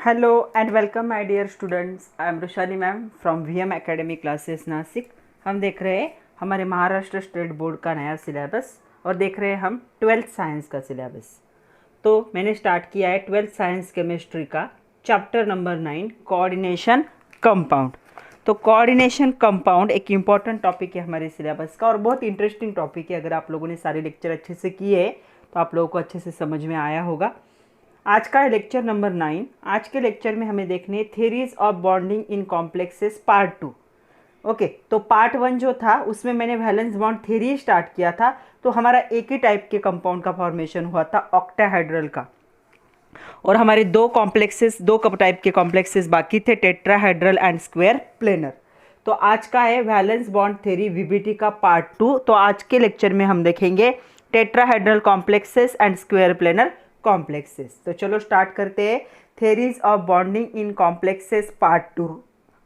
Hello and welcome my dear students. I am Rushali ma'am from VM Academy Classes Nashik. हम देख रहे हैं हमारे महाराष्ट्र स्टेट बोर्ड का नया सिलेबस और देख रहे हैं हम 12th साइंस का सिलेबस। तो मैंने स्टार्ट किया है 12th साइंस केमिस्ट्री का चैप्टर नंबर 9 कोऑर्डिनेशन कंपाउंड। तो कोऑर्डिनेशन कंपाउंड एक इम्पॉर्टेंट टॉपिक है हमारे सिलेबस का और बहुत इंटरेस्टिंग टॉपिक है। अगर आप लोगों ने सारे लेक्चर अच्छे से किए तो आप लोगों को अच्छे से समझ में आया होगा। आज का है लेक्चर नंबर 9। आज के लेक्चर में हमें देखने theories of bonding in complexes part 2। Okay, तो पार्ट 1 जो था उसमें मैंने वैलेंस बॉन्ड थ्योरी स्टार्ट किया था। तो हमारा एक ही टाइप के कंपाउंड का फॉर्मेशन हुआ था ऑक्टाहेड्रल का, और हमारे दो टाइप के कॉम्प्लेक्सेस बाकी थे, टेट्राहेड्रल एंड स्क्वायर प्लेनर। तो आज का है वैलेंस बॉन्ड थ्योरी वीबीटी का पार्ट 2। तो आज के लेक्चर में हम देखेंगे tetrahedral complexes and square planar complexes. तो चलो स्टार्ट करते हैं। Theories of bonding in complexes part 2,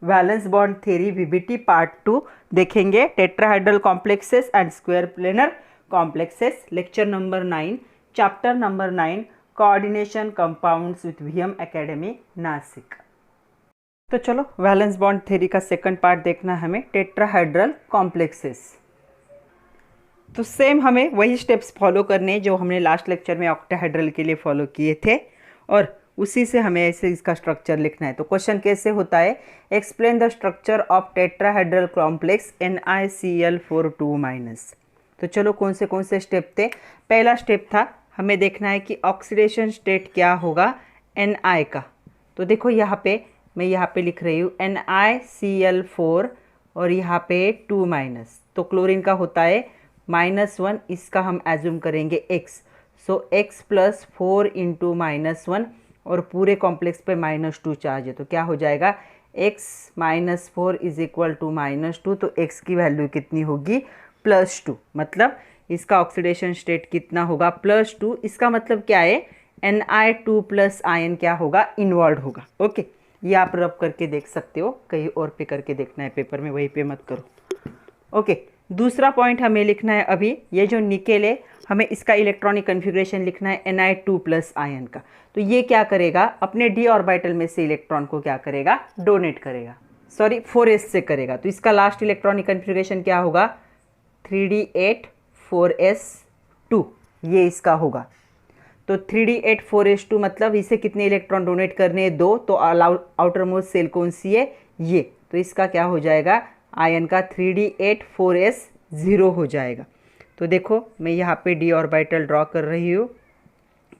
valence bond theory VBT part 2 देखेंगे। Tetrahedral complexes and square planar complexes, lecture number 9, chapter number 9, coordination compounds with VM academy Nashik. तो चलो valence bond theory का second part देखना हमें, tetrahedral complexes. तो same हमें वही steps follow करने जो हमने लास्ट लेक्चर में ऑक्टाहेड्रल के लिए फॉलो किए थे, और उसी से हमें ऐसे इसका स्ट्रक्चर लिखना है। तो क्वेश्चन कैसे होता है, explain the structure of tetrahedral complex NiCl4 2-। तो चलो कौन से स्टेप थे। पहला स्टेप था हमें देखना है कि ऑक्सीडेशन स्टेट क्या होगा Ni का। तो देखो यहाँ पे मैं यहाँ पे लिख रही हूँ NiCl4 और यहाँ पे 2-। तो क्लोरीन का होता है -1, इसका हम एज्यूम करेंगे x। सो x + 4 × -1 और पूरे कॉम्प्लेक्स पे -2 चार्ज है। तो क्या हो जाएगा, x - 4 = -2। तो x की वैल्यू कितनी होगी, +2। मतलब इसका ऑक्सीडेशन स्टेट कितना होगा, +2। इसका मतलब क्या है, Ni2+ आयन क्या होगा, इन्वॉल्व होगा। ओके, ये आप रब करके देख सकते हो, कहीं और पे करके देखना है पेपर में, वहीं पे मत करो। ओके, दूसरा पॉइंट हमें लिखना है अभी, ये जो निकेल है हमें इसका इलेक्ट्रॉनिक कन्फिग्रेशन लिखना है Ni2+ आयन का। तो ये क्या करेगा, अपने d ऑर्बिटल में से इलेक्ट्रॉन को क्या करेगा, डोनेट करेगा, 4s से करेगा। तो इसका लास्ट इलेक्ट्रॉनिक कन्फिग्रेशन क्या होगा, 3d8 4s2, ये इसका होगा। तो 3d8 4s2 मतलब इसे कितने इलेक्ट्रॉन डोनेट करने, 2। तो आउटर मोस्ट सेल कौन सी है, ये। तो इसका क्या हो जाएगा, आयन का 3d8 4s 0 हो जाएगा। तो देखो मैं यहाँ पे d ऑर्बिटल ड्रॉ कर रही हूँ।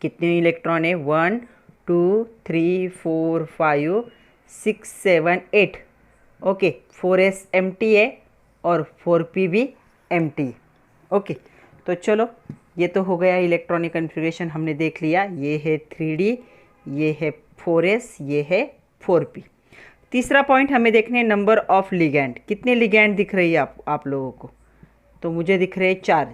कितने इलेक्ट्रॉन है, 1 2 3 4 5 6 7 8। ओके, 4s एम्प्टी है और 4p भी एम्प्टी। ओके, तो चलो ये तो हो गया इलेक्ट्रॉनिक कन्फिग्रेशन, हमने देख लिया। ये है 3d, ये है 4s, ये है 4p। तीसरा पॉइंट हमें देखने नंबर ऑफ लिगैंड। कितने लिगैंड दिख रही है आप लोगों को, तो मुझे दिख रहे हैं 4।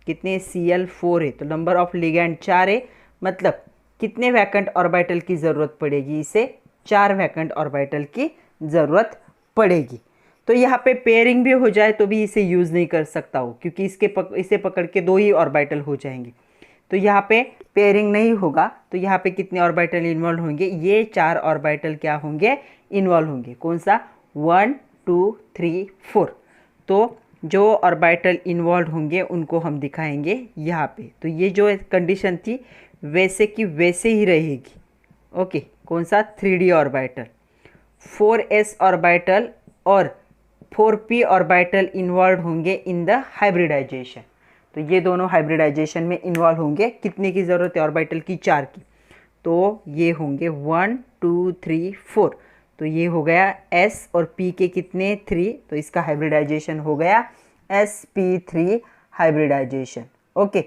कितने, Cl4 है, तो नंबर ऑफ लिगैंड 4 है। मतलब कितने वैकेंट ऑर्बिटल की ज़रूरत पड़ेगी, इसे 4 वैकेंट ऑर्बिटल की ज़रूरत पड़ेगी। तो यहाँ पे पेयरिंग भी हो जाए तो भी इसे यूज़ नहीं कर सकता हो, क्योंकि इसे पकड़ के 2 ही ऑर्बिटल हो जाएंगे। तो यहाँ पे पेयरिंग नहीं होगा। तो यहाँ पे कितने ऑर्बिटल इन्वॉल्व होंगे, ये 4 ऑर्बिटल क्या होंगे, इन्वॉल्व होंगे। कौन सा, 1 2 3 4। तो जो ऑर्बिटल इन्वॉल्व होंगे उनको हम दिखाएंगे यहाँ पे। तो ये जो कंडीशन थी वैसे की वैसे ही रहेगी। ओके, कौन सा, 3d ऑर्बिटल, 4s ऑर्बिटल और 4p ऑर्बिटल इन्वॉल्व होंगे इन द हाइब्रिडाइजेशन। तो ये दोनों हाइब्रिडाइजेशन में इन्वॉल्व होंगे। कितने की ज़रूरत है ऑर्बिटल की, 4 की। तो ये होंगे 1 2 3 4। तो ये हो गया s और p के कितने, 3। तो इसका हाइब्रिडाइजेशन हो गया sp3 हाइब्रिडाइजेशन। ओके,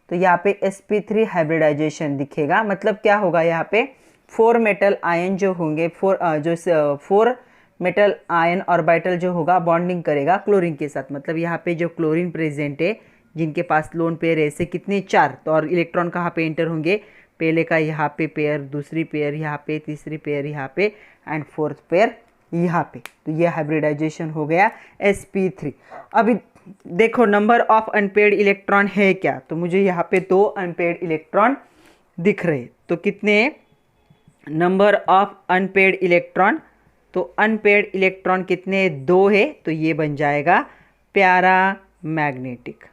तो यहाँ पे sp3 हाइब्रिडाइजेशन दिखेगा। मतलब क्या होगा, यहाँ पे 4 मेटल आयन जो होंगे, 4 मेटल आयन ऑर्बिटल जो होगा बॉन्डिंग करेगा क्लोरीन के साथ। मतलब यहाँ पे जो क्लोरीन प्रेजेंट है, जिनके पास लोन पेयर है, ऐसे कितने, 4। तो और इलेक्ट्रॉन कहाँ पे एंटर होंगे, पहले का यहाँ पे पेयर, दूसरी पेयर यहाँ पे, तीसरी पेयर यहाँ पे एंड 4th पेयर यहाँ पे। तो ये हाइब्रिडाइजेशन हो गया sp3। अभी देखो नंबर ऑफ अनपेयर्ड इलेक्ट्रॉन है क्या, तो मुझे यहाँ पे 2 अनपेयर्ड इलेक्ट्रॉन दिख रहे। तो कितने, नंबर ऑफ अनपेड इलेक्ट्रॉन, तो अनपेड इलेक्ट्रॉन कितने, 2 है, तो ये बन जाएगा पैरा मैग्नेटिक।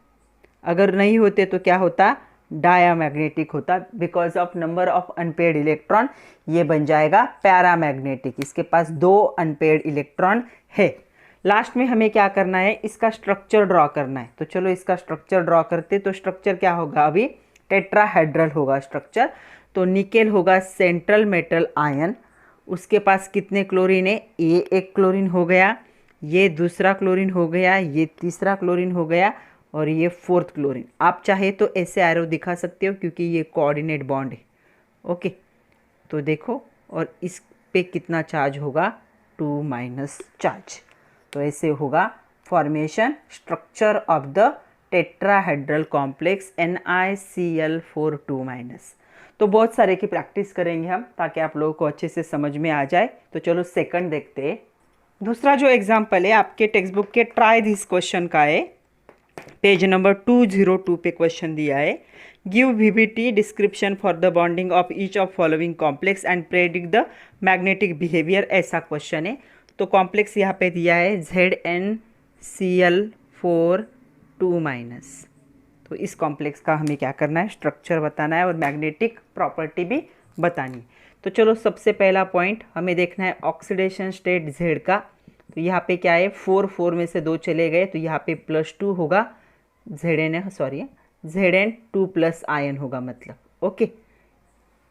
अगर नहीं होते तो क्या होता, डायामैग्नेटिक होता। Because of number of unpaired electron ये बन जाएगा पैरामैग्नेटिक। इसके पास 2 अनपेड इलेक्ट्रॉन है। लास्ट में हमें क्या करना है, इसका स्ट्रक्चर ड्रॉ करना है। तो चलो इसका स्ट्रक्चर ड्रॉ करते। तो स्ट्रक्चर क्या होगा, अभी टेट्राहेड्रल होगा स्ट्रक्चर। तो निकेल होगा सेंट्रल मेटल आयन, उसके पास कितने क्लोरीन है, ये एक क्लोरीन हो गया, ये दूसरा क्लोरीन हो गया, ये तीसरा क्लोरीन हो गया, और ये 4th क्लोरीन। आप चाहे तो ऐसे एरो दिखा सकते हो क्योंकि ये कोऑर्डिनेट बॉन्ड है। ओके, तो देखो, और इस पे कितना चार्ज होगा, 2- चार्ज। तो ऐसे होगा formation structure of the tetrahedral complex NiCl4 2-। तो बहुत सारे की प्रैक्टिस करेंगे हम ताकि आप लोगों को अच्छे से समझ में आ जाए। तो चलो सेकंड देखते हैं। दूसरा जो एग्जाम्पल है आपके टेक्स्ट बुक के ट्राई दिस क्वेश्चन का है, पेज नंबर 202 पे क्वेश्चन दिया है। Give VBT description for the bonding of each of following complex and predict the magnetic behaviour, ऐसा क्वेश्चन है। तो कॉम्प्लेक्स यहाँ पे दिया है ZnCl4 2-। तो इस कॉम्प्लेक्स का हमें क्या करना है, स्ट्रक्चर बताना है और मैग्नेटिक प्रॉपर्टी भी बतानी है। तो चलो सबसे पहला पॉइंट हमें देखना है ऑक्सीडेशन स्टेट Z का। तो यहाँ पे क्या है, 4 में से 2 चले गए, तो यहाँ पे +2 होगा, Zn2+ आयन होगा मतलब। ओके,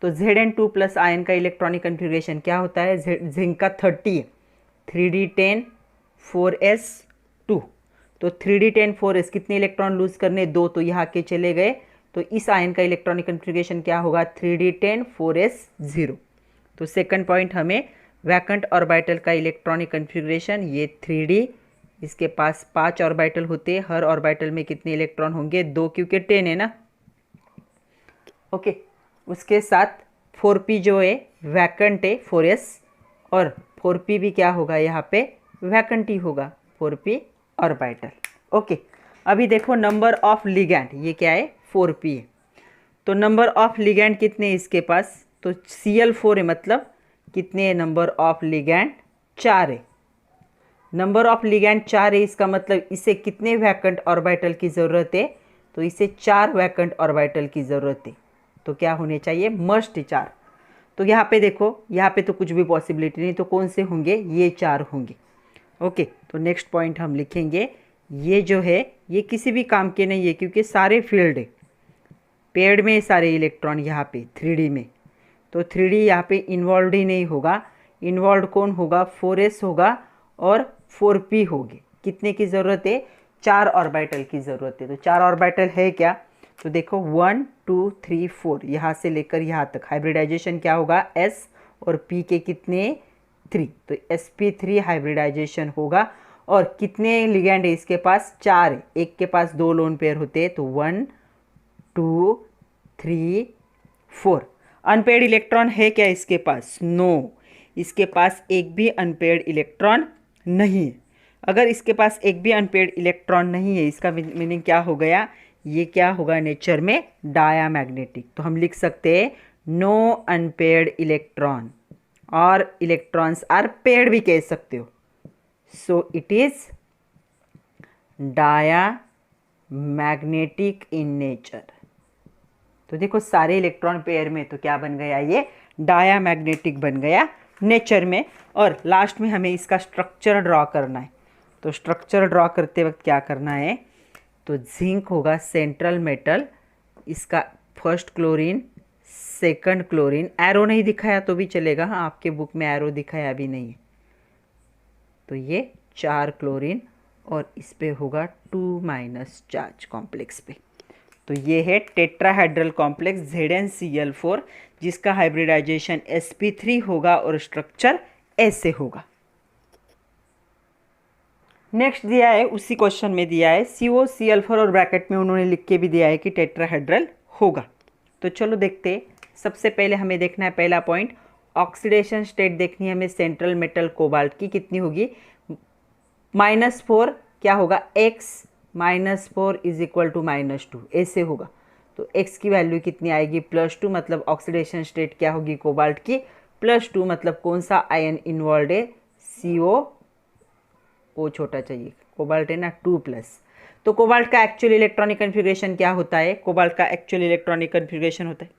तो Zn2+ आयन का इलेक्ट्रॉनिक कन्फिग्रेशन क्या होता है, जिंक का 30 है, 3d10 4s2। तो 3d10 4s कितने इलेक्ट्रॉन लूज करने, 2, तो यहाँ के चले गए। तो इस आयन का इलेक्ट्रॉनिक कन्फिग्रेशन क्या होगा, 3d10 4s0। तो सेकंड पॉइंट हमें वैकेंट ऑर्बिटल का इलेक्ट्रॉनिक कन्फिग्रेशन, ये 3d, इसके पास 5 ऑर्बिटल होते हैं, हर ऑर्बिटल में कितने इलेक्ट्रॉन होंगे, 2, क्योंकि 10 है ना। ओके, उसके साथ 4p जो है वैकेंट है 4s, और 4p भी क्या होगा, यहाँ पे वैकेंट ही होगा 4p ऑर्बिटल। ओके, अभी देखो नंबर ऑफ लिगैंड, ये क्या है 4p है। तो नंबर ऑफ लिगैंड कितने इसके पास, तो Cl4 है, मतलब कितने नंबर ऑफ लिगैंड, 4 है। नंबर ऑफ लिगैंड 4 है, इसका मतलब इसे कितने वैकेंट ऑर्बिटल की ज़रूरत है, तो इसे 4 वैकेंट ऑर्बिटल की ज़रूरत है। तो क्या होने चाहिए, मस्ट 4। तो यहाँ पे देखो, यहाँ पे तो कुछ भी पॉसिबिलिटी नहीं, तो कौन से होंगे, ये 4 होंगे। ओके, तो नेक्स्ट पॉइंट हम लिखेंगे, ये जो है ये किसी भी काम के नहीं है क्योंकि सारे फील्ड है, पेड़ में सारे इलेक्ट्रॉन यहाँ पे 3D में। तो 3D यहाँ पे इन्वॉल्व ही नहीं होगा। इन्वॉल्व कौन होगा, 4s होगा और 4p होगी। कितने की ज़रूरत है, 4 ऑर्बिटल की ज़रूरत है। तो 4 ऑर्बिटल है क्या, तो देखो 1 2 3 4, यहाँ से लेकर यहाँ तक हाइब्रिडाइजेशन क्या होगा, s और p के कितने, 3, तो sp3 हाइब्रिडाइजेशन होगा। और कितने लिगैंड है इसके पास, 4 है, एक के पास 2 लोन पेयर होते हैं, तो 1 2 3 4। अनपेड इलेक्ट्रॉन है क्या इसके पास, नो, इसके पास एक भी अनपेड इलेक्ट्रॉन नहीं है। अगर इसके पास एक भी अनपेड इलेक्ट्रॉन नहीं है, इसका मीनिंग क्या हो गया, ये क्या होगा, नेचर में डायामैग्नेटिक। तो हम लिख सकते हैं नो अनपेड इलेक्ट्रॉन, और इलेक्ट्रॉन्स आर पेड भी कह सकते हो। सो it is diamagnetic in nature. तो देखो सारे इलेक्ट्रॉन पेयर में, तो क्या बन गया, ये डायामैग्नेटिक बन गया नेचर में। और लास्ट में हमें इसका स्ट्रक्चर ड्रॉ करना है। तो स्ट्रक्चर ड्रॉ करते वक्त क्या करना है, तो जिंक होगा सेंट्रल मेटल, इसका first chlorine, second chlorine, arrow नहीं दिखाया तो भी चलेगा, हाँ आपके बुक में एरो दिखाया भी नहीं है। तो ये 4 क्लोरीन और इस पे होगा 2- चार्ज कॉम्प्लेक्स पे। तो ये है टेट्राहेड्रल कॉम्प्लेक्स ZnCl4, जिसका हाइब्रिडाइजेशन sp3 होगा और स्ट्रक्चर ऐसे होगा। नेक्स्ट दिया है, उसी क्वेश्चन में दिया है COCl4 और ब्रैकेट में उन्होंने लिख के भी दिया है कि टेट्राहेड्रल होगा। तो चलो देखते हैं। सबसे पहले हमें देखना है पहला पॉइंट, ऑक्सीडेशन स्टेट देखनी है हमें सेंट्रल मेटल कोबाल्ट की, कितनी होगी, -4 क्या होगा, x -4 = -2, ऐसे होगा। तो x की वैल्यू कितनी आएगी, +2, मतलब ऑक्सीडेशन स्टेट क्या होगी कोबाल्ट की, +2 मतलब कौन सा आयन इन्वॉल्व है, CO छोटा चाहिए, कोबाल्ट है ना 2+। तो कोबाल्ट का एक्चुअल इलेक्ट्रॉनिक कन्फिग्रेशन क्या होता है, कोबाल्ट का एक्चुअल इलेक्ट्रॉनिक कन्फिग्रेशन होता है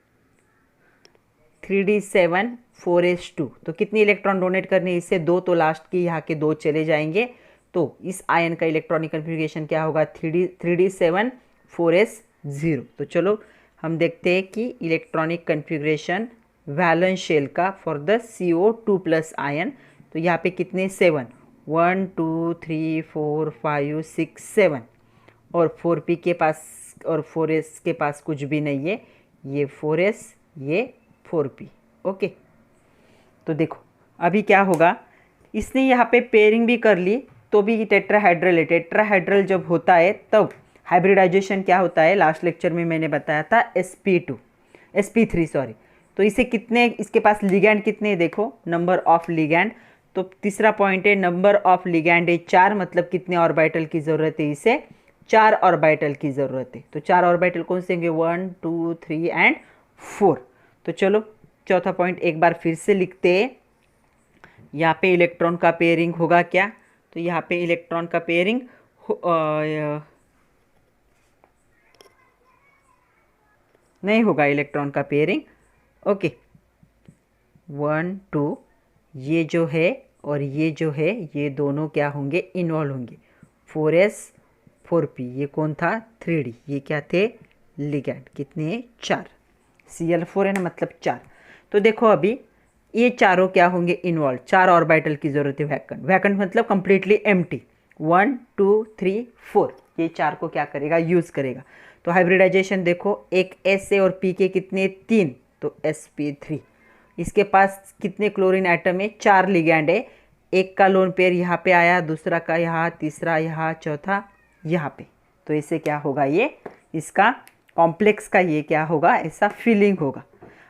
3d7 4s2। तो कितनी इलेक्ट्रॉन डोनेट करनी है इससे, 2, तो लास्ट की यहाँ के 2 चले जाएंगे। तो इस आयन का इलेक्ट्रॉनिक कन्फिग्रेशन क्या होगा, 3d7 4s0। तो चलो हम देखते हैं कि इलेक्ट्रॉनिक कन्फिग्रेशन वैलेंस शेल का फॉर द CO2+ आयन। तो यहाँ पे कितने 7, 1 2 3 4 5 6 7, और 4p के पास और 4s के पास कुछ भी नहीं है, ये 4s ये 4p। ओके, तो देखो अभी क्या होगा, इसने यहाँ पे पेयरिंग भी कर ली तो भी टेट्राहेड्रल है। टेट्राहेड्रल जब होता है तब हाइब्रिडाइजेशन क्या होता है, लास्ट लेक्चर में मैंने बताया था sp3 सॉरी। तो इसे कितने, इसके पास लिगैंड कितने, देखो नंबर ऑफ लिगैंड। तो तीसरा पॉइंट है नंबर ऑफ लिगैंड है 4, मतलब कितने ऑर्बिटल की ज़रूरत है, इसे 4 ऑर्बिटल की ज़रूरत है। तो 4 ऑर्बिटल कौन से होंगे, 1 2 3 एंड 4। तो चलो चौथा पॉइंट एक बार फिर से लिखते हैं, यहाँ पे इलेक्ट्रॉन का पेयरिंग होगा क्या, तो यहाँ पे इलेक्ट्रॉन का पेयरिंग नहीं होगा, इलेक्ट्रॉन का पेयरिंग। ओके 1 2, ये जो है और ये जो है ये दोनों क्या होंगे, इन्वॉल्व होंगे। 4s 4p, ये कौन था 3d, ये क्या थे लिगैंड, कितने 4, Cl4 है ना, मतलब 4। तो देखो अभी ये चारों क्या होंगे इन्वॉल्व, 4 ऑर्बिटल की जरूरत है, वैकेंट मतलब कंप्लीटली एम्प्टी। 1 2 3 4, ये 4 को क्या करेगा, यूज करेगा। तो हाइब्रिडाइजेशन देखो, एक S और P के कितने 3, तो sp3। इसके पास कितने क्लोरीन एटम है, 4 लिगैंड है, एक का लोन पेयर यहाँ पे आया, दूसरा का यहाँ, तीसरा यहाँ, चौथा यहाँ पे। तो इससे क्या होगा, ये इसका कॉम्प्लेक्स का ये क्या होगा, ऐसा फीलिंग होगा।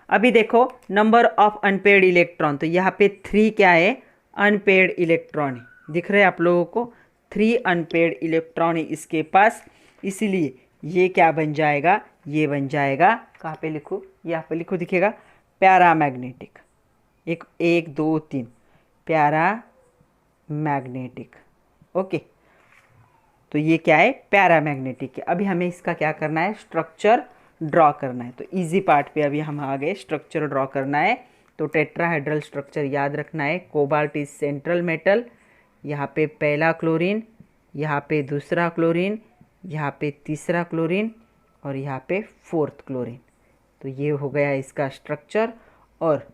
अभी देखो नंबर ऑफ अनपेयर्ड इलेक्ट्रॉन, तो यहाँ पे 3 क्या है, अनपेयर्ड इलेक्ट्रॉन है, दिख रहे हैं आप लोगों को 3 अनपेयर्ड इलेक्ट्रॉन है इसके पास। इसीलिए ये क्या बन जाएगा, ये बन जाएगा, कहाँ पे लिखूँ, यहाँ पे लिखो, दिखेगा पैरामैग्नेटिक। 1 2 3 पैरामैग्नेटिक। ओके, तो ये क्या है, पैरामैग्नेटिक है। अभी हमें इसका क्या करना है, स्ट्रक्चर ड्रॉ करना है। तो इजी पार्ट पे अभी हम आ गए, स्ट्रक्चर ड्रॉ करना है। तो टेट्राहेड्रल स्ट्रक्चर याद रखना है, कोबाल्ट इज सेंट्रल मेटल, यहाँ पे पहला क्लोरीन, यहाँ पे दूसरा क्लोरीन, यहाँ पे तीसरा क्लोरीन, और यहाँ पे 4th क्लोरीन। तो ये हो गया इसका स्ट्रक्चर। और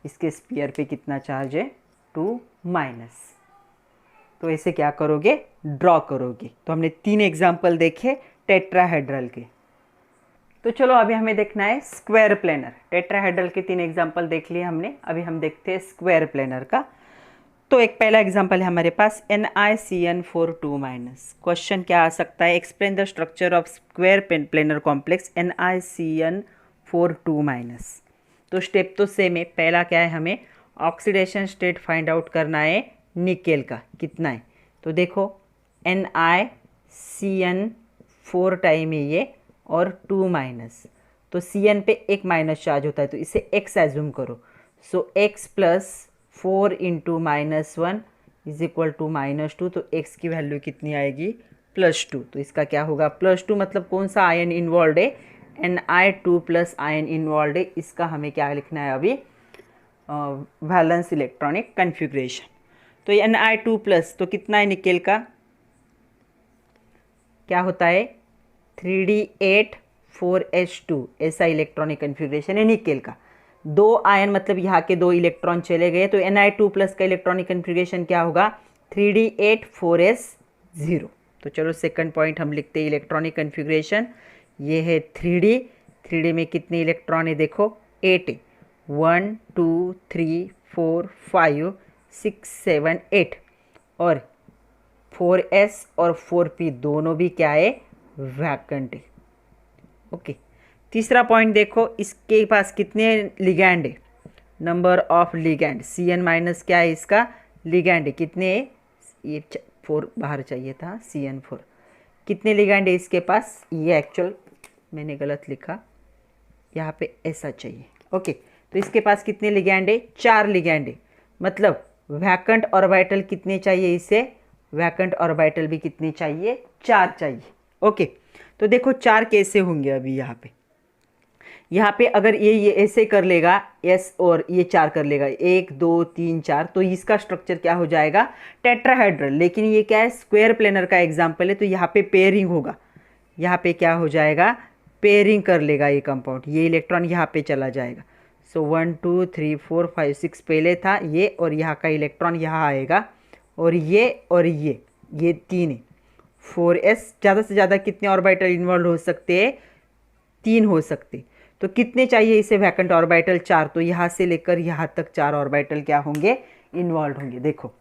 इसके स्पीयर पे कितना चार्ज है, 2-। तो ऐसे क्या करोगे, ड्रॉ करोगे। तो हमने 3 एग्जाम्पल देखे टेट्राहेड्रल के। तो चलो अभी हमें देखना है स्क्वायर प्लेनर। टेट्राहेड्रल के 3 एग्जाम्पल देख लिए हमने, अभी हम देखते हैं स्क्वायर प्लेनर का। तो एक पहला एग्जाम्पल है हमारे पास NiCN4 2-। क्वेश्चन क्या आ सकता है, explain the structure of square planar complex NiCN4 2-। तो स्टेप तो सेम है, पहला क्या है, हमें ऑक्सीडेशन स्टेट फाइंड आउट करना है निकेल का, कितना है। तो देखो NiCN4 टाइम है ये, और 2-। तो Cn पे एक माइनस चार्ज होता है, तो इसे x एज्यूम करो। सो x + 4 × -1 = -2। तो x की वैल्यू कितनी आएगी, +2। तो इसका क्या होगा, +2 मतलब कौन सा आयन इन्वॉल्व है, Ni2+ आयन इन्वॉल्व है। इसका हमें क्या लिखना है अभी, वैलेंस इलेक्ट्रॉनिक कन्फिग्रेशन। तो ये Ni2+, तो कितना है निकेल का, क्या होता है 3d8 4s2, ऐसा इलेक्ट्रॉनिक कन्फिग्रेशन है निकेल का। 2 आयन मतलब यहाँ के 2 इलेक्ट्रॉन चले गए, तो Ni2+ का इलेक्ट्रॉनिक कन्फिग्रेशन क्या होगा, 3d8 4s0। तो चलो सेकंड पॉइंट हम लिखते हैं, इलेक्ट्रॉनिक कन्फिग्रेशन ये है 3d में कितने इलेक्ट्रॉन है, देखो 8 है, 1 2 3 4 5 6 7 8, और 4s और 4p दोनों भी क्या है, वैकेंट है। ओके, तीसरा पॉइंट देखो, इसके पास कितने लिगैंड है, नंबर ऑफ लिगैंड, Cn- क्या है इसका लिगैंड है, कितने, ये 4 बाहर चाहिए था, Cn4। कितने लिगैंड है इसके पास, ये एक्चुअल मैंने गलत लिखा, यहाँ पे ऐसा चाहिए। ओके, तो इसके पास कितने लिगैंड है? 4 लिगैंड है। मतलब वैकेंट ऑर्बिटल कितने चाहिए इसे? वैकेंट ऑर्बिटल भी कितने चाहिए? 4 चाहिए। ओके, तो देखो 4 कैसे होंगे अभी यहाँ पे अगर ये ऐसे कर लेगा एस और ये 4 कर लेगा, 1 2 3 4, तो इसका स्ट्रक्चर क्या हो जाएगा? टेट्राहेड्रल। लेकिन ये क्या है? स्क्वायर प्लेनर का एग्जाम्पल है, तो यहाँ पे पेयरिंग होगा। यहाँ पे क्या हो जाएगा? पेयरिंग कर लेगा ये कंपाउंड, ये इलेक्ट्रॉन यहाँ पे चला जाएगा। सो 1 2 3 4 5 6 पहले था ये, और यहाँ का इलेक्ट्रॉन यहाँ आएगा, और ये 3 है। 4s, ज़्यादा से ज़्यादा कितने ऑर्बिटल इन्वॉल्व हो सकते हैं? 3 हो सकते। तो कितने चाहिए इसे वैकेंट ऑर्बिटल? 4। तो यहाँ से लेकर यहाँ तक 4 ऑर्बिटल क्या होंगे? इन्वॉल्व होंगे। देखो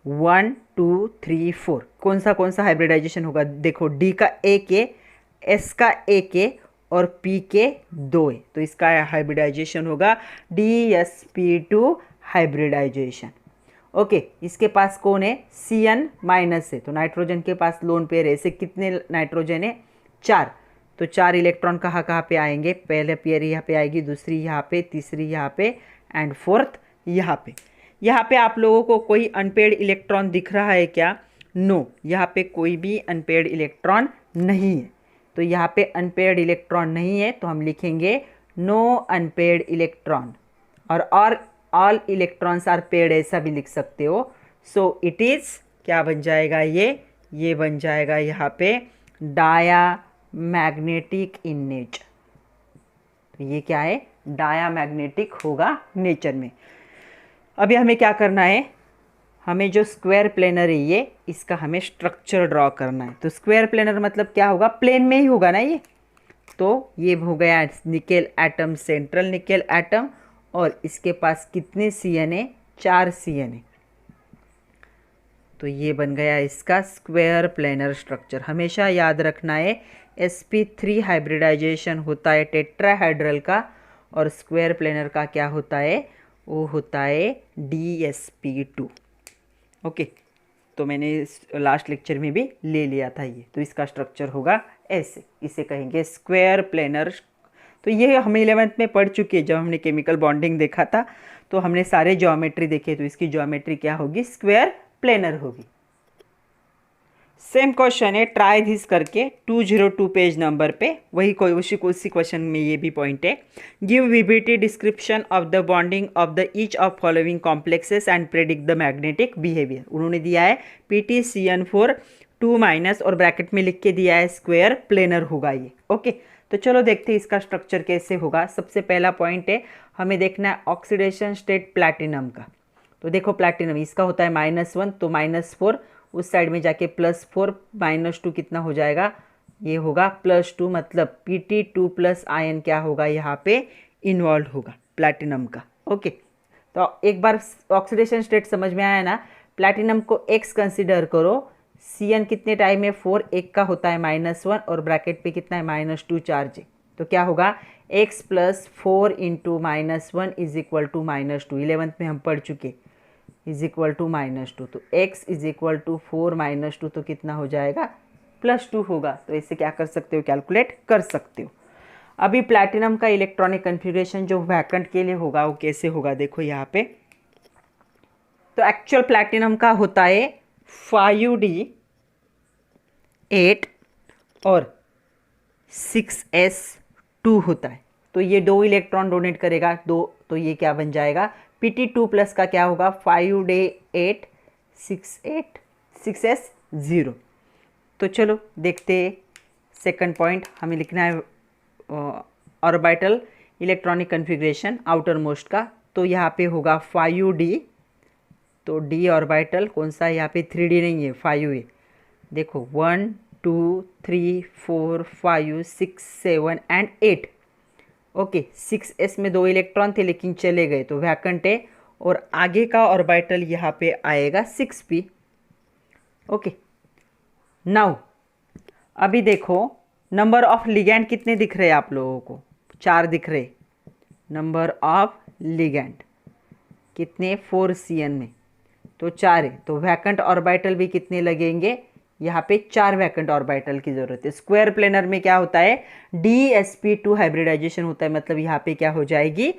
1 2 3 4, कौन सा हाइब्रिडाइजेशन होगा? देखो डी का एक है, एस का एक है, और पी के 2 है, तो इसका हाइब्रिडाइजेशन होगा DsP2 हाइब्रिडाइजेशन। ओके, इसके पास कौन है? Cn माइनस है, तो नाइट्रोजन के पास लोन पेयर है। ऐसे कितने नाइट्रोजन है? 4। तो 4 इलेक्ट्रॉन कहाँ पे आएंगे? पहले पेयर यहाँ पे आएगी, दूसरी यहाँ पे, तीसरी यहाँ पे, एंड फोर्थ यहाँ पे। यहाँ पे आप लोगों को कोई अनपेयर्ड इलेक्ट्रॉन दिख रहा है क्या? नो, यहाँ पे कोई भी अनपेयर्ड इलेक्ट्रॉन नहीं है। तो यहाँ पे अनपेयर्ड इलेक्ट्रॉन नहीं है, तो हम लिखेंगे नो अनपेयर्ड इलेक्ट्रॉन, और ऑल इलेक्ट्रॉन्स आर पेयर्ड, ऐसा भी लिख सकते हो। सो इट इज़ क्या बन जाएगा? ये बन जाएगा यहाँ पे डायामैग्नेटिक इन नेचर। तो ये क्या है? डायामैग्नेटिक होगा नेचर में। अभी हमें क्या करना है? हमें जो स्क्वायर प्लेनर है ये, इसका हमें स्ट्रक्चर ड्रॉ करना है। तो स्क्वायर प्लेनर मतलब क्या होगा? प्लेन में ही होगा ना ये। तो ये हो गया nickel atom, central nickel atom, और इसके पास कितने Cn है? 4 Cn है। तो ये बन गया इसका स्क्वायर प्लेनर स्ट्रक्चर। हमेशा याद रखना है sp3 हाइब्रिडाइजेशन होता है टेट्राहेड्रल का, और स्क्वायर प्लेनर का क्या होता है? वो होता है DsP2। ओके, तो मैंने लास्ट लेक्चर में भी ले लिया था ये। तो इसका स्ट्रक्चर होगा ऐसे, इसे कहेंगे स्क्वायर प्लेनर। तो ये हम 11th में पढ़ चुके हैं, जब हमने केमिकल बॉन्डिंग देखा था तो हमने सारे ज्योमेट्री देखे। तो इसकी ज्योमेट्री क्या होगी? स्क्वायर प्लेनर होगी। सेम क्वेश्चन है, ट्राई दिस करके 202 पेज नंबर पे, उसी क्वेश्चन में ये भी पॉइंट है। Give VBT description of the bonding of the each of following complexes and predict the magnetic behaviour. उन्होंने दिया है PtCN4 2- और ब्रैकेट में लिख के दिया है स्क्वायर प्लेनर होगा ये। ओके, तो चलो देखते हैं इसका स्ट्रक्चर कैसे होगा। सबसे पहला पॉइंट है, हमें देखना है ऑक्सीडेशन स्टेट प्लैटिनम का। तो देखो प्लैटिनम इसका होता है -1, तो -4, उस साइड में जाके +4, -2 कितना हो जाएगा? ये होगा +2, मतलब Pt2+ आयन क्या होगा? यहाँ पे इन्वॉल्व होगा प्लैटिनम का। ओके, तो एक बार ऑक्सीडेशन स्टेट समझ में आया ना? प्लैटिनम को X कंसिडर करो, Cn कितने टाइम में? 4, एक का होता है -1, और ब्रैकेट पे कितना है? -2 चार्ज है। तो क्या होगा? X + 4 × -1 = -2। 11th में हम पढ़ चुके, = -2। तो x = 4 - 2, तो कितना हो जाएगा? +2 होगा। तो इससे क्या कर सकते हो? कैलकुलेट कर सकते हो। अभी प्लैटिनम का इलेक्ट्रॉनिक कन्फिग्रेशन जो वैकेंट के लिए होगा वो कैसे होगा? देखो यहाँ पे, तो एक्चुअल प्लैटिनम का होता है 5d8 और 6s2 होता है। तो ये 2 इलेक्ट्रॉन डोनेट करेगा, 2, तो ये क्या बन जाएगा? Pt2+ का क्या होगा? 5d8 6s0। तो चलो देखते हैं सेकंड पॉइंट। हमें लिखना है orbital electronic configuration outer most का। तो यहाँ पे होगा 5d, तो d ऑर्बिटल कौन सा है? यहाँ पे 3d नहीं है, 5 है। देखो 1 2 3 4 5 6 7 एंड 8। ओके, 6s में 2 इलेक्ट्रॉन थे लेकिन चले गए, तो वैकेंट है, और आगे का ऑर्बिटल यहाँ पे आएगा 6p। ओके, नाउ अभी देखो नंबर ऑफ लिगैंड कितने दिख रहे हैं आप लोगों को? 4 दिख रहे। नंबर ऑफ लिगैंड कितने? 4 Cn में, तो 4 है। तो वैकेंट ऑर्बिटल भी कितने लगेंगे? यहाँ पे 4 वैकेंट ऑर्बिटल की जरूरत है। स्क्वायर प्लेनर में क्या होता है? DsP2 हाइब्रिडाइजेशन होता है, मतलब यहाँ पे क्या हो जाएगी?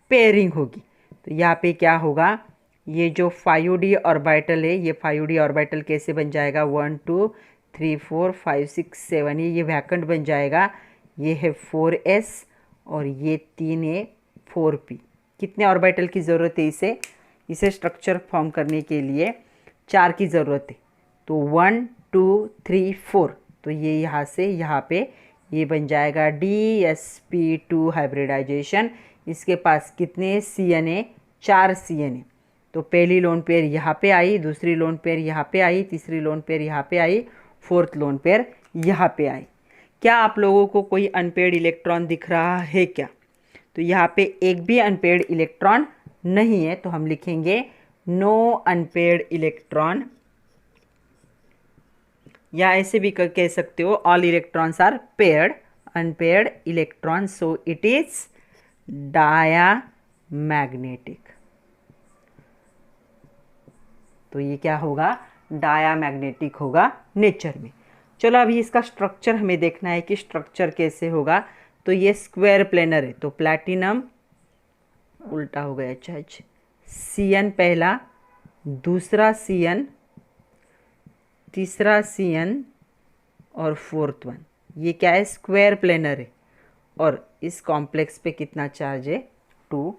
पेयरिंग होगी। तो यहाँ पे क्या होगा, ये जो 5d ऑर्बिटल है, ये 5d ऑर्बिटल कैसे बन जाएगा, 1 2 3 4 5 6 7, ये वैकेंट बन जाएगा। ये है 4s और ये 3 है 4p। कितने ऑर्बिटल की ज़रूरत है इसे स्ट्रक्चर फॉर्म करने के लिए? 4 की ज़रूरत है। तो 1 2 3 4, तो ये यहाँ से यहाँ पे ये बन जाएगा DsP2 हाइब्रिडाइजेशन। इसके पास कितने CN है, 4 CN है। तो पहली लोन पेयर यहाँ पे आई, दूसरी लोन पेयर यहाँ पे आई, तीसरी लोन पेयर यहाँ पे आई, फोर्थ लोन पेयर यहाँ पे आई। क्या आप लोगों को कोई अनपेयर्ड इलेक्ट्रॉन दिख रहा है क्या? तो यहाँ पे एक भी अनपेयर्ड इलेक्ट्रॉन नहीं है, तो हम लिखेंगे नो अनपेयर्ड इलेक्ट्रॉन, या ऐसे भी कह सकते हो all electrons are paired, unpaired electron, so it is diamagnetic. तो ये क्या होगा, डायामैग्नेटिक होगा नेचर में। चलो अभी इसका स्ट्रक्चर हमें देखना है कि स्ट्रक्चर कैसे होगा। तो ये स्क्वायर प्लेनर है, तो प्लैटिनम उल्टा हो गया, अच्छा CN पहला, दूसरा CN, तीसरा CN और फोर्थ वन। ये क्या है, स्क्वायर प्लेनर है और इस कॉम्प्लेक्स पे कितना चार्ज है, 2-।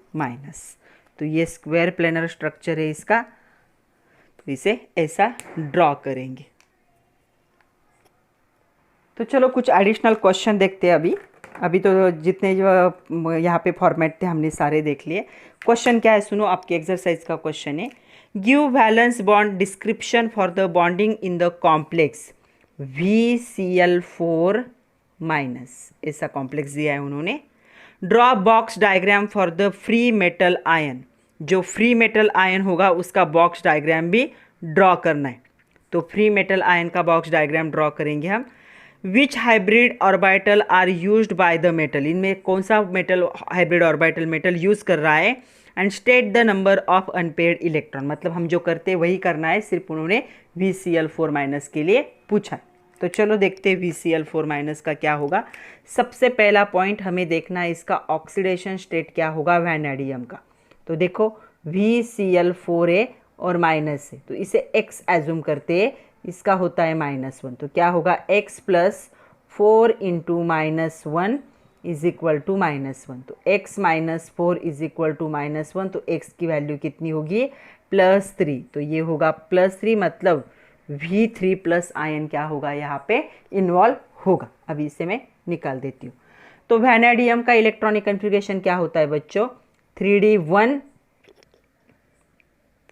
तो ये स्क्वायर प्लेनर स्ट्रक्चर है इसका, तो इसे ऐसा ड्रॉ करेंगे। तो चलो कुछ एडिशनल क्वेश्चन देखते हैं अभी तो जितने जो यहाँ पे फॉर्मेट थे हमने सारे देख लिए। क्वेश्चन क्या है सुनो, आपके एक्सरसाइज का क्वेश्चन है, give valence bond description for the bonding in the complex VCl4-, ऐसा कॉम्प्लेक्स दिया है उन्होंने। Draw box diagram for the free metal ion, जो फ्री मेटल आयन होगा उसका बॉक्स डायग्राम भी ड्रॉ करना है। तो फ्री मेटल आयन का बॉक्स डायग्राम ड्रॉ करेंगे हम। Which hybrid orbital are used by the metal, इनमें कौन सा metal hybrid orbital metal use कर रहा है। And state the number of unpaired electron, मतलब हम जो करते हैं वही करना है, सिर्फ उन्होंने VCl4- के लिए पूछा है। तो चलो देखते हैं VCl4- का क्या होगा। सबसे पहला पॉइंट हमें देखना है इसका ऑक्सीडेशन स्टेट क्या होगा वैनेडियम का। तो देखो VCl4 है और माइनस है, तो इसे x एज्यूम करते हैं, इसका होता है -1। तो क्या होगा, x + 4 × -1 इज इक्वल टू -1। तो x - 4 इज इक्वल टू -1, तो x की वैल्यू कितनी होगी, +3। तो ये होगा +3, मतलब V3+ आयन क्या होगा यहाँ पे इन्वॉल्व होगा। अभी इसे मैं निकाल देती हूँ। तो वैनेडियम का इलेक्ट्रॉनिक कन्फिग्रेशन क्या होता है बच्चों, 3d1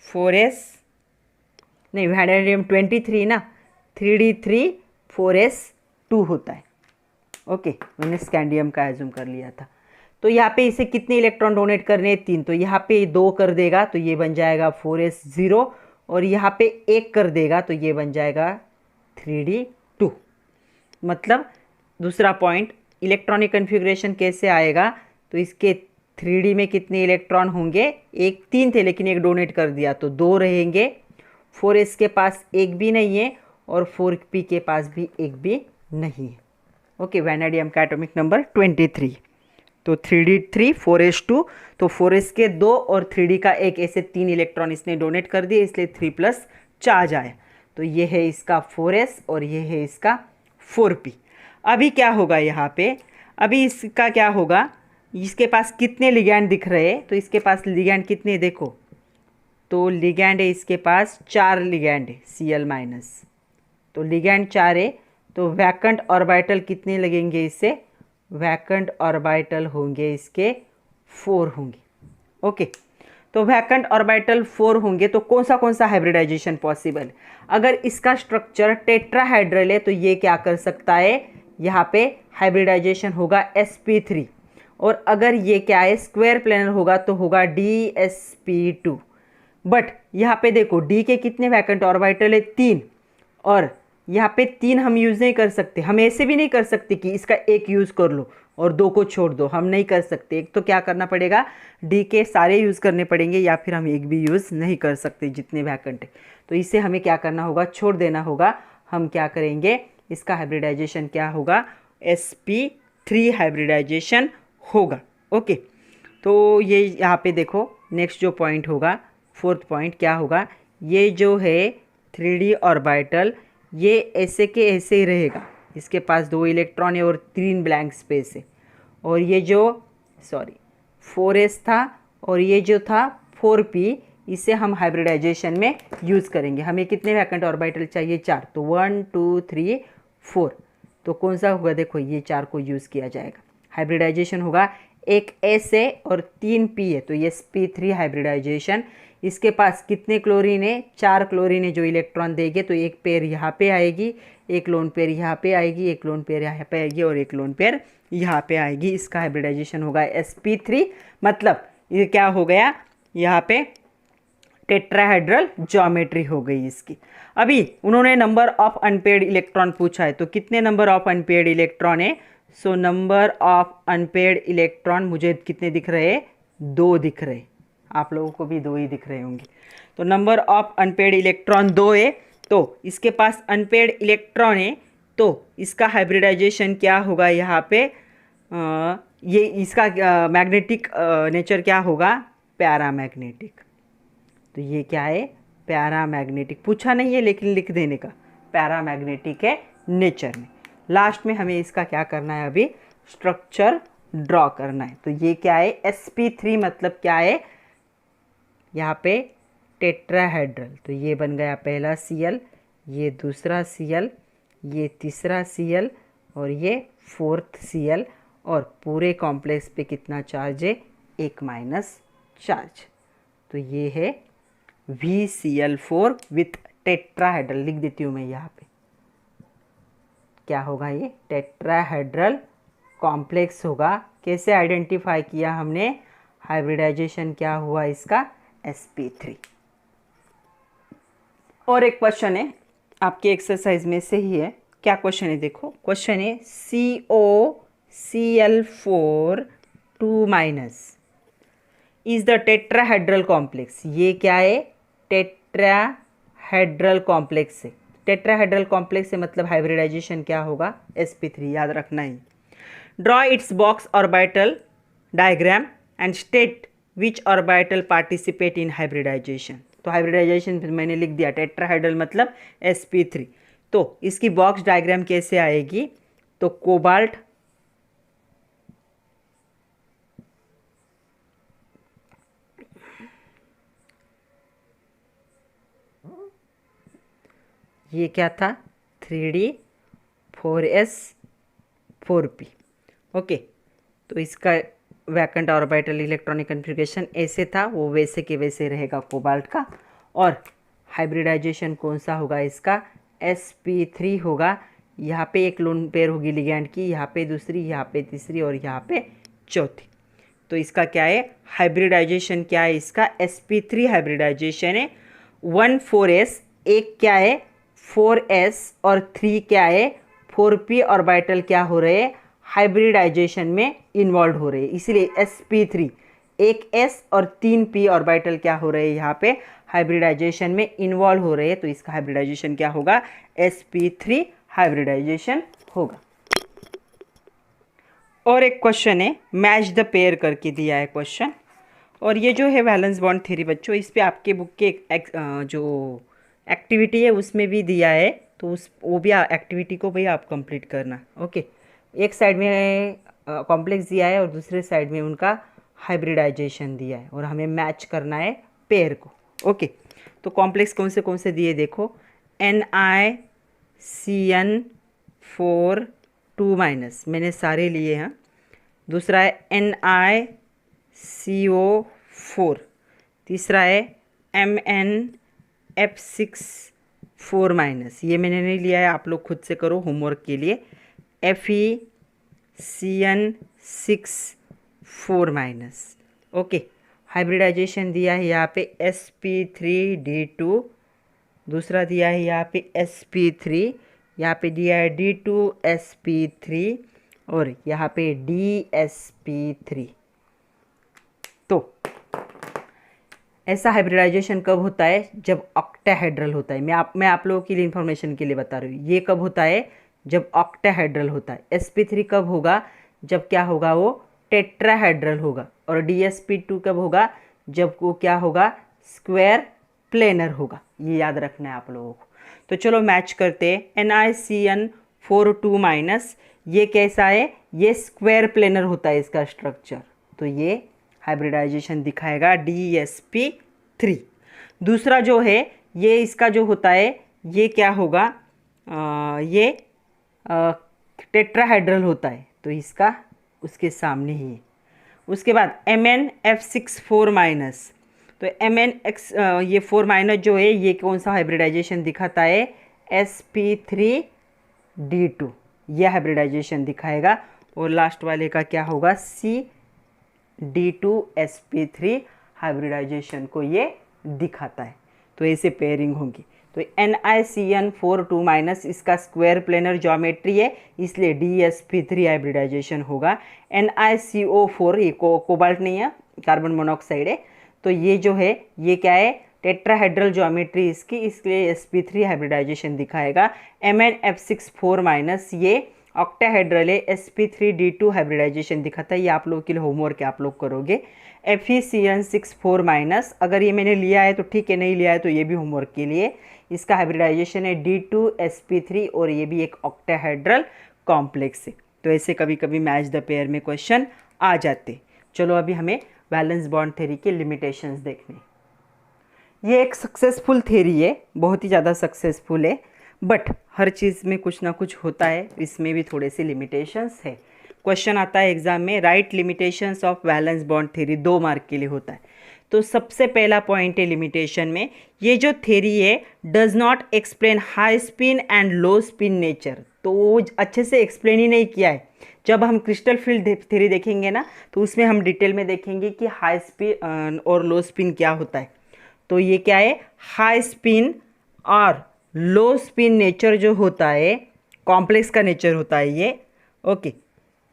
4s, नहीं वैनेडियम 23 ना, 3d3 4s2 होता है। ओके, मैंने स्कैंडियम का एज्यूम कर लिया था। तो यहाँ पे इसे कितने इलेक्ट्रॉन डोनेट करने हैं, 3। तो यहाँ पे 2 कर देगा तो ये बन जाएगा 4s0, और यहाँ पे 1 कर देगा तो ये बन जाएगा 3d2। मतलब दूसरा पॉइंट, इलेक्ट्रॉनिक कन्फिग्रेशन कैसे आएगा, तो इसके 3d में कितने इलेक्ट्रॉन होंगे, 3 थे लेकिन 1 डोनेट कर दिया तो 2 रहेंगे। 4s के पास 1 भी नहीं है और 4p के पास भी 1 भी नहीं है। ओके, वैनेडियम का एटॉमिक नंबर 23। तो 3d3 4s2, तो 4s के 2 और 3d का 1, ऐसे 3 इलेक्ट्रॉन इसने डोनेट कर दिए, इसलिए 3+ चार्ज आया। तो ये है इसका 4s और ये है इसका 4p। अभी क्या होगा यहाँ पे, अभी इसका क्या होगा, इसके पास कितने लिगैंड दिख रहे हैं, तो इसके पास लिगैंड कितने देखो, तो लिगैंड है इसके पास 4 लिगैंड है Cl-। तो लिगैंड 4 है, तो वैकेंट ऑर्बिटल कितने लगेंगे इससे, वैकेंट ऑर्बिटल होंगे इसके 4 होंगे। ओके, तो वैकेंट ऑर्बिटल 4 होंगे तो कौन सा हाइब्रिडाइजेशन पॉसिबल है। अगर इसका स्ट्रक्चर टेट्राहाइड्रल है तो ये क्या कर सकता है, यहाँ पे हाइब्रिडाइजेशन होगा sp3, और अगर ये क्या है स्क्वायर प्लेनर होगा तो होगा DsP2। बट यहाँ पे देखो D के कितने वैकेंट ऑर्बिटल है, 3, और यहाँ पे 3 हम यूज़ नहीं कर सकते। हम ऐसे भी नहीं कर सकते कि इसका 1 यूज़ कर लो और 2 को छोड़ दो, हम नहीं कर सकते। एक तो क्या करना पड़ेगा, D के सारे यूज़ करने पड़ेंगे, या फिर हम एक भी यूज़ नहीं कर सकते जितने वैकेंट है। तो इसे हमें क्या करना होगा, छोड़ देना होगा। हम क्या करेंगे, इसका हाइब्रिडाइजेशन क्या होगा, sp3 हाइब्रिडाइजेशन होगा। ओके, तो ये यहाँ पे देखो नेक्स्ट जो पॉइंट होगा, फोर्थ पॉइंट क्या होगा, ये जो है 3D ऑर्बिटल ये ऐसे के ऐसे ही रहेगा, इसके पास 2 इलेक्ट्रॉन है और 3 ब्लैंक स्पेस है। और ये जो 4s था और ये जो था 4p, इसे हम हाइब्रिडाइजेशन में यूज़ करेंगे। हमें कितने वैकेंट ऑर्बिटल चाहिए? 4, तो 1 2 3 4। तो कौन सा होगा? देखो ये 4 को यूज़ किया जाएगा। हाइब्रिडाइजेशन होगा, एक s है और 3 p है, तो ये sp3 हाइब्रिडाइजेशन। इसके पास कितने क्लोरीन है? 4 क्लोरीन है जो इलेक्ट्रॉन देंगे, तो एक पेयर यहाँ पे आएगी, एक लोन पेयर यहाँ पे आएगी, एक लोन पेयर यहाँ पे आएगी और एक लोन पेयर यहाँ पे आएगी। इसका हाइब्रिडाइजेशन होगा sp3। मतलब ये क्या हो गया? यहाँ पे टेट्राहेड्रल ज्योमेट्री हो गई इसकी। अभी उन्होंने नंबर ऑफ अनपेयर्ड इलेक्ट्रॉन पूछा है, तो कितने नंबर ऑफ अनपेयर्ड इलेक्ट्रॉन है? So number of unpaired electron मुझे कितने दिख रहे हैं? 2 दिख रहे। आप लोगों को भी 2 ही दिख रहे होंगे। तो नंबर ऑफ अनपेयर्ड इलेक्ट्रॉन 2 है, तो इसके पास अनपेयर्ड इलेक्ट्रॉन है, तो इसका हाइब्रिडाइजेशन क्या होगा? यहाँ पे ये इसका मैग्नेटिक नेचर क्या होगा? पैरामैग्नेटिक। तो ये क्या है? पैरामैग्नेटिक। पूछा नहीं है लेकिन लिख देने का, पैरामैग्नेटिक है नेचर में। लास्ट में हमें इसका क्या करना है? अभी स्ट्रक्चर ड्रॉ करना है। तो ये क्या है? sp3 मतलब क्या है? यहाँ पे टेट्राहेड्रल, तो ये बन गया पहला Cl, ये दूसरा Cl, ये तीसरा Cl और ये 4th Cl। और पूरे कॉम्प्लेक्स पे कितना चार्ज है? 1 माइनस चार्ज। तो ये है VCl4 विथ टेट्राहेड्रल। लिख देती हूँ मैं यहाँ पे, क्या होगा? ये टेट्राहेड्रल कॉम्प्लेक्स होगा। कैसे आइडेंटिफाई किया हमने? हाइब्रिडाइजेशन क्या हुआ इसका? sp3। और एक क्वेश्चन है आपके एक्सरसाइज में से ही है। क्या क्वेश्चन है? देखो क्वेश्चन है COCl4 2- is the tetrahedral complex. ये क्या है? टेट्राहेड्रल कॉम्प्लेक्स है। टेट्राहेड्रल कॉम्प्लेक्स से मतलब हाइब्रिडाइजेशन क्या होगा? sp3, याद रखना ही। Draw its box orbital diagram and state which orbital participate in hybridization. तो हाइब्रिडाइजेशन मैंने लिख दिया, टेट्राहेड्रल मतलब sp3। तो इसकी बॉक्स डायग्राम कैसे आएगी? तो कोबाल्ट, ये क्या था? 3D 4s 4p। ओके, तो इसका वैकेंट ऑर्बिटल इलेक्ट्रॉनिक कन्फिग्रेशन ऐसे था, वो वैसे के वैसे रहेगा कोबाल्ट का। और हाइब्रिडाइजेशन कौन सा होगा इसका? sp3 होगा। यहाँ पे एक लोन पेयर होगी लिगैंड की, यहाँ पे दूसरी, यहाँ पे तीसरी और यहाँ पे चौथी। तो इसका क्या है? हाइब्रिडाइजेशन क्या है इसका? sp3 हाइब्रिडाइजेशन है। 1 4s, एक क्या है? 4s और 3 क्या है? 4p ऑर्बिटल क्या हो रहे हैं? हाइब्रिडाइजेशन में इन्वॉल्व हो रहे हैं, इसीलिए sp3। एक s और 3 p ऑर्बिटल क्या हो रहे हैं? यहाँ पे हाइब्रिडाइजेशन में इन्वॉल्व हो रहे हैं, तो इसका हाइब्रिडाइजेशन क्या होगा? sp3 हाइब्रिडाइजेशन होगा। और एक क्वेश्चन है, मैच द पेयर करके दिया है क्वेश्चन। और ये जो है वैलेंस बॉन्ड थ्योरी बच्चों, इस पे आपके बुक के जो एक्टिविटी है उसमें भी दिया है, तो वो भी एक्टिविटी को भी आप कंप्लीट करना। ओके, एक साइड में कॉम्प्लेक्स दिया है और दूसरे साइड में उनका हाइब्रिडाइजेशन दिया है और हमें मैच करना है पेयर को। ओके, तो कॉम्प्लेक्स कौन से दिए देखो, NiCN4 2- मैंने सारे लिए हैं। दूसरा है NiCO4। तीसरा है MnF6 4-, ये मैंने नहीं लिया है, आप लोग खुद से करो होमवर्क के लिए। FeCN6 4-। ओके, हाइब्रिडाइजेशन दिया है यहाँ पे sp3d2। दूसरा दिया है यहाँ पे sp3, यहाँ पे दिया है d2sp3 और यहाँ पे dsp3। तो ऐसा हाइब्रिडाइजेशन कब होता है? जब ऑक्टाहेड्रल होता है। मैं आप लोगों के लिए इन्फॉर्मेशन के लिए बता रही हूँ, ये कब होता है? जब ऑक्टाहेड्रल होता है। sp3 कब होगा? जब क्या होगा? वो टेट्राहेड्रल होगा। और DsP2 कब होगा, जब वो क्या होगा, स्क्वायर प्लेनर होगा। ये याद रखना है आप लोगों को। तो चलो मैच करते हैं। NiCN4 2-, ये कैसा है, ये स्क्वायर प्लेनर होता है इसका स्ट्रक्चर, तो ये हाइब्रिडाइजेशन दिखाएगा DsP3। दूसरा जो है ये इसका जो होता है ये क्या होगा, ये टेट्राहाइड्रल होता है, तो इसका उसके सामने ही है। उसके बाद MnF6 4-, तो MnX ये 4- जो है ये कौन सा हाइब्रिडाइजेशन दिखाता है, sp3d2, ये हाइब्रिडाइजेशन दिखाएगा। और लास्ट वाले का क्या होगा, CD2sp3 हाइब्रिडाइजेशन को ये दिखाता है। तो ऐसे पेयरिंग होंगी। तो NiCN4 2- इसका स्क्वायर प्लेनर ज्योमेट्री है, इसलिए DsP3 हाइब्रिडाइजेशन होगा। NiCO4 ये कोबाल्ट नहीं है, कार्बन मोनोऑक्साइड है, तो ये जो है ये क्या है, टेट्राहेड्रल ज्योमेट्री इसकी, इसलिए sp3 हाइब्रिडाइजेशन दिखाएगा। MnF6 4- ये ऑक्टाहेड्रल है, sp3d2 हाइब्रिडाइजेशन दिखाता है। ये आप लोगों के लिए होमवर्क है, आप लोग करोगे। FeCN6 4-, अगर ये मैंने लिया है तो ठीक है, नहीं लिया है तो ये भी होमवर्क के लिए। इसका हाइब्रिडाइजेशन है D2sp3 और ये भी एक ऑक्टाहेड्रल कॉम्प्लेक्स है। तो ऐसे कभी कभी मैच द पेयर में क्वेश्चन आ जाते। चलो अभी हमें वैलेंस बॉन्ड थ्योरी के लिमिटेशंस देखने। ये एक सक्सेसफुल थ्योरी है, बहुत ही ज़्यादा सक्सेसफुल है, बट हर चीज़ में कुछ ना कुछ होता है, इसमें भी थोड़े से लिमिटेशंस है। क्वेश्चन आता है एग्जाम में, right limitations of valence bond theory, 2 mark के लिए होता है। तो सबसे पहला पॉइंट है लिमिटेशन में, ये जो थ्योरी है does not explain high spin and low spin nature, तो वो अच्छे से एक्सप्लेन ही नहीं किया है। जब हम क्रिस्टल फील्ड थ्योरी देखेंगे ना, तो उसमें हम डिटेल में देखेंगे कि हाई स्पिन और लो स्पिन क्या होता है। तो ये क्या है, हाई स्पिन और लो स्पिन नेचर जो होता है, कॉम्प्लेक्स का नेचर होता है ये, ओके,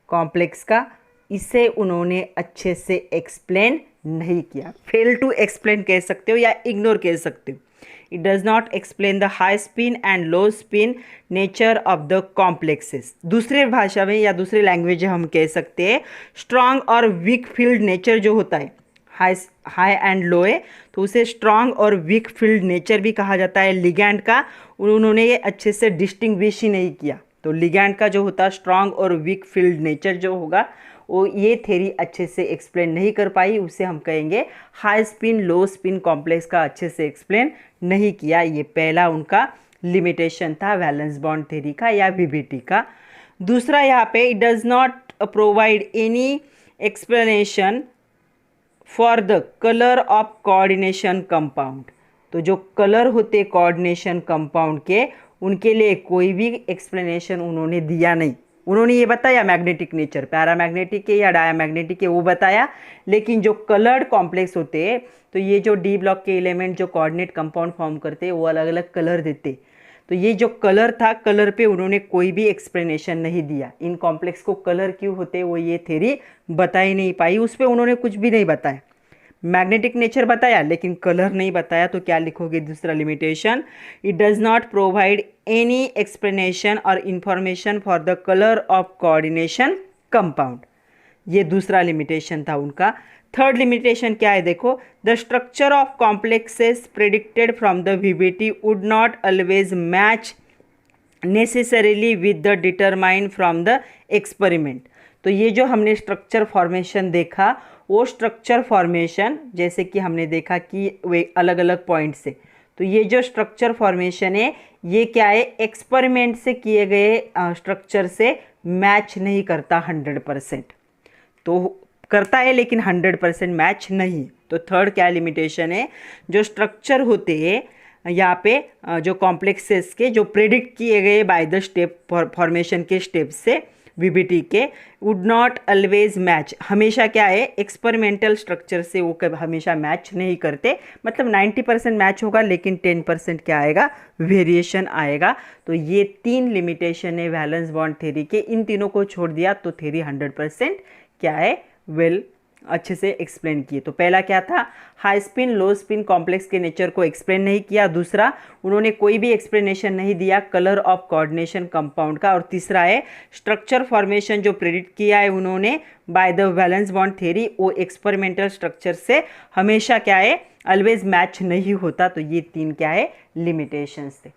कॉम्प्लेक्स का, इसे उन्होंने अच्छे से एक्सप्लेन नहीं किया। फेल टू एक्सप्लेन कह सकते हो या इग्नोर कह सकते हो। It does not explain the high spin and low spin nature of the complexes. दूसरे भाषा में या दूसरे लैंग्वेज में हम कह सकते हैं स्ट्रांग और वीक फील्ड नेचर जो होता है, हाई एंड लो है, तो उसे स्ट्रांग और वीक फील्ड नेचर भी कहा जाता है लिगैंड का। उन्होंने ये अच्छे से डिस्टिंग्विश ही नहीं किया। तो लिगैंड का जो होता है स्ट्रांग और वीक फील्ड नेचर जो होगा, वो ये थ्योरी अच्छे से एक्सप्लेन नहीं कर पाई, उसे हम कहेंगे हाई स्पिन लो स्पिन कॉम्प्लेक्स का अच्छे से एक्सप्लेन नहीं किया। ये पहला उनका लिमिटेशन था वैलेंस बॉन्ड थ्योरी का या VBT का। दूसरा यहाँ पे, it does not provide any explanation for the colour of coordination compound. तो जो कलर होते कोऑर्डिनेशन कंपाउंड के, उनके लिए कोई भी एक्सप्लेनेशन उन्होंने दिया नहीं। उन्होंने ये बताया मैग्नेटिक नेचर, पैरामैग्नेटिक है या डायामैग्नेटिक है वो बताया, लेकिन जो कलर्ड कॉम्प्लेक्स होते हैं, तो ये जो डी ब्लॉक के एलिमेंट जो कोऑर्डिनेट कंपाउंड फॉर्म करते हैं वो अलग अलग कलर देते। तो ये जो कलर था, कलर पे उन्होंने कोई भी एक्सप्लेनेशन नहीं दिया। इन कॉम्प्लेक्स को कलर क्यों होते वो ये थ्योरी बता ही नहीं पाई, उस पर उन्होंने कुछ भी नहीं बताया। मैग्नेटिक नेचर बताया लेकिन कलर नहीं बताया, तो क्या लिखोगे दूसरा limitation, it does not provide any explanation और information for the colour of coordination compound. ये दूसरा लिमिटेशन था उनका। थर्ड लिमिटेशन क्या है देखो, the structure of complexes predicted from the VBT would not always match necessarily with the determine from the experiment. तो ये जो हमने स्ट्रक्चर फॉर्मेशन देखा, वो स्ट्रक्चर फॉर्मेशन जैसे कि हमने देखा कि वे अलग अलग पॉइंट से, तो ये जो स्ट्रक्चर फॉर्मेशन है ये क्या है, एक्सपेरिमेंट से किए गए स्ट्रक्चर से मैच नहीं करता 100%। तो करता है लेकिन 100% मैच नहीं। तो थर्ड क्या लिमिटेशन है, जो स्ट्रक्चर होते हैं यहाँ पे जो कॉम्प्लेक्सेस के जो प्रेडिक्ट किए गए बाय द स्टेप फॉर्मेशन के स्टेप से VBT के, वुड नॉट ऑलवेज मैच, हमेशा क्या है एक्सपेरिमेंटल स्ट्रक्चर से वो कभी हमेशा मैच नहीं करते। मतलब 90% मैच होगा लेकिन 10% क्या आएगा, वेरिएशन आएगा। तो ये 3 लिमिटेशन है वैलेंस बॉन्ड थ्योरी के। इन तीनों को छोड़ दिया तो थ्योरी 100% क्या है, वेल अच्छे से एक्सप्लेन किए। तो पहला क्या था, हाई स्पिन लो स्पिन कॉम्प्लेक्स के नेचर को एक्सप्लेन नहीं किया। दूसरा, उन्होंने कोई भी एक्सप्लेनेशन नहीं दिया कलर ऑफ कोऑर्डिनेशन कंपाउंड का। और तीसरा है स्ट्रक्चर फॉर्मेशन जो प्रेडिक्ट किया है उन्होंने by the valence bond theory, वो एक्सपेरिमेंटल स्ट्रक्चर से हमेशा क्या है, ऑलवेज मैच नहीं होता। तो ये 3 क्या है, लिमिटेशंस थे।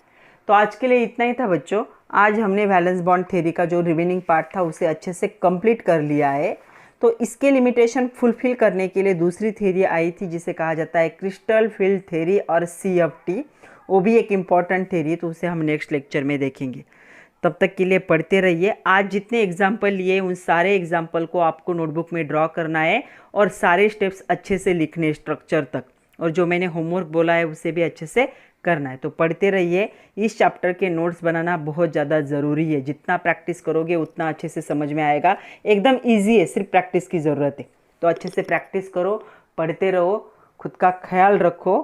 तो आज के लिए इतना ही था बच्चों। आज हमने वैलेंस बॉन्ड थ्योरी का जो रिमेनिंग पार्ट था उसे अच्छे से कंप्लीट कर लिया है। तो इसके लिमिटेशन फुलफिल करने के लिए दूसरी थ्योरी आई थी जिसे कहा जाता है क्रिस्टल फील्ड थ्योरी और CFT। वो भी एक इम्पॉर्टेंट थ्योरी है, तो उसे हम नेक्स्ट लेक्चर में देखेंगे। तब तक के लिए पढ़ते रहिए। आज जितने एग्जाम्पल लिए उन सारे एग्जाम्पल को आपको नोटबुक में ड्रॉ करना है और सारे स्टेप्स अच्छे से लिखने स्ट्रक्चर तक, और जो मैंने होमवर्क बोला है उसे भी अच्छे से करना है। तो पढ़ते रहिए। इस चैप्टर के नोट्स बनाना बहुत ज़्यादा ज़रूरी है। जितना प्रैक्टिस करोगे उतना अच्छे से समझ में आएगा। एकदम इजी है, सिर्फ प्रैक्टिस की ज़रूरत है। तो अच्छे से प्रैक्टिस करो, पढ़ते रहो, खुद का ख्याल रखो,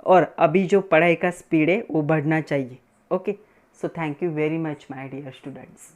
और अभी जो पढ़ाई का स्पीड है वो बढ़ना चाहिए। Okay, so thank you very much my dear students.